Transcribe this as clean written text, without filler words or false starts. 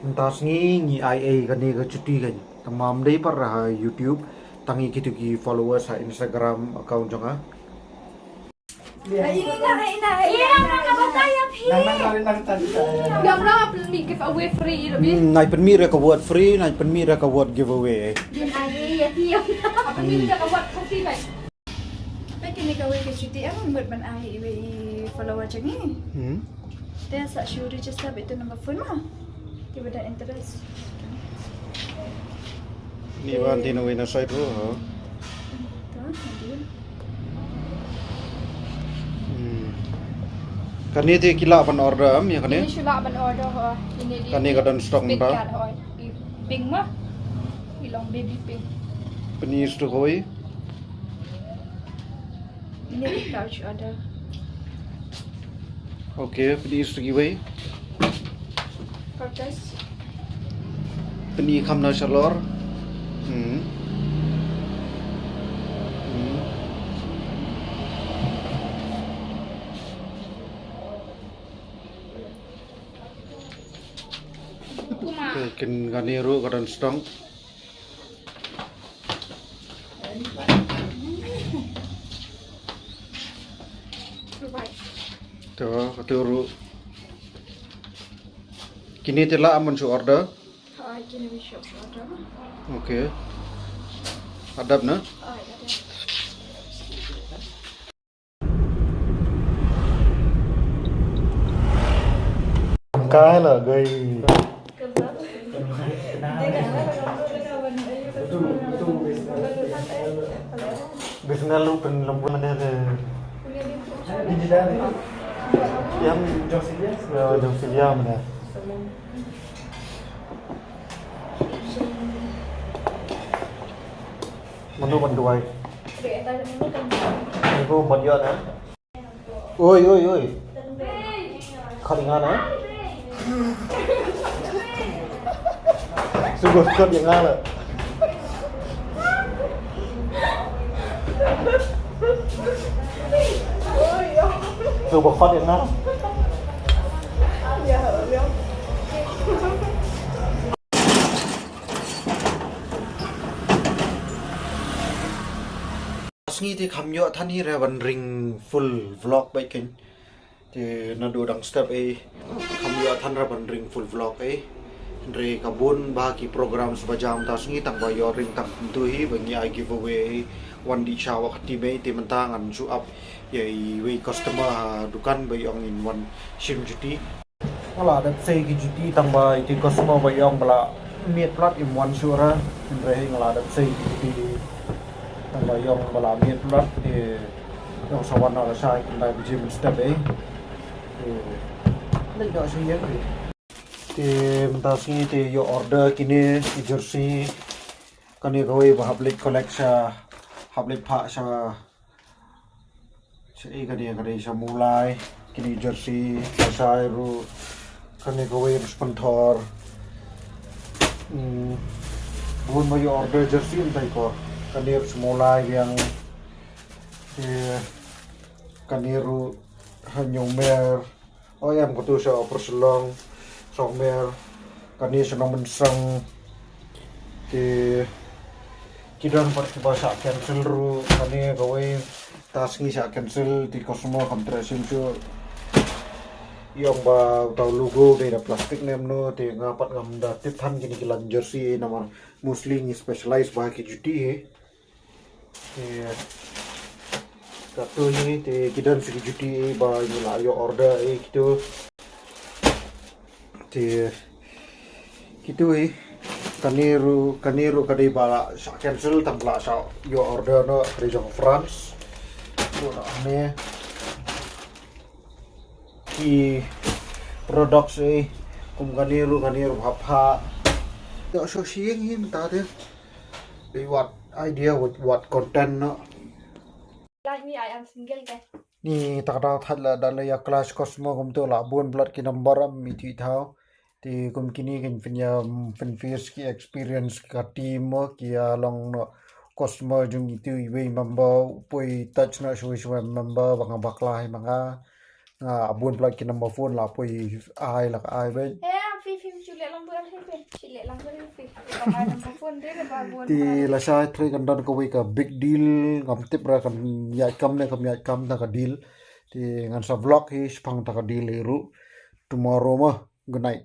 Entas ngi IA kan ni ke cuti kan. Tamam dei par YouTube tangi gitu ki followers sa Instagram account janga. Ini na. Iya, nakakataya Gak pernah giveaway free lebih. Nai penmira ka buat free, nai penmira ka buat giveaway. Din ay ya tiap. Apa ni dah buat kopi kan? Baik ni kau ke cuti apa buat ban ay follower macam ni. Dia sak show register itu nombor phone mah. Tiba dah interest. Ni wan tino wena site ro. Tu, nanti. Kan ni te kila pan order am ya kan Ini ni. sudah ban order ho. Ini dia. Kan ni ka dan stock Big mta. cat ho. Pink mah. Ilong baby pink. Penir tu koi. Ini di couch ada. Okay, penir tu ki wei. Kertas. Penir kham na chalor. Puma. Okay, kin kan ni ro ka dan stock. Provide. Tu ka tu ro. Kini te la aman su order. Kini we shop order. Okay. Adab na. Ada. Cái là gây Biasanya lu penelpon mana ada yang jauh sedia mana menu bantuai itu bantuan ya oi kalingan ya sungguh kot yang ngala sungguh kot yang ngala Ngi thì khám nhọ thân hi ra ban ring full vlog bay kênh thì nó đồ đằng step ấy khám nhọ thân ra ban ring full vlog ấy re kabun bagi program sebajam tas ngi tang bayo ring tam tu hi bangi ai giveaway one di chawa khati be ti mentang an su up ye we customer dukan bayong in one sim juti ala dat sei ki juti tang bai ti customer bayong bala miet plat in one sura re ngala dat sei ki juti tang bayong bala miet plat ti yang sawan ala sai kindai bijim step eh lấy đó suy nghĩ thì mình sini thì yo order kini di jersey kani gawai ba hablik collection hablik pa sa kani sa mulai kini jersey sa ru kani gawai sponsor bun mo yo order jersey entai ko kani mulai yang kani ru hanyomer oh em có tôi sợ perselong somer kani senang mensang thì kita dapat bahasa cancel ru kani gawe tas ngi sa cancel di kosmo contraction su yang ba tau logo de plastik nem no te ngapat ngam da tip than kini kilan jersey nama muslim specialized ba ki juti he satu ini te kita segi juti ba yula yo order gitu thì gitu kaniru kadai bala sa cancel tambla sa yo order no kadai jong France so ane ki products kum kaniru hapha yo so siang hi mta de what idea with what content no Like me, I am single guys. ni takda thadla dala ya class cosmo kum to la bon blood ki number am mi thi thao thì kum kini kin fin face ki experience ka team mo ki long no cosmo jung itu we member poi touch na shoi shoi member banga bakla hai manga nga bon blood ki number phone la poi ai la ai be Eh, Fifi, Julia, lang buat sih, cilik lang buat sih. Kalau ada phone dia ke babuan. Ti lasa tre kan dan ko ka big deal ngam tip ra kan ya kam ta ka deal. Ti ngan sa vlog hi spang ta ka deal ru. Tomorrow mah good night.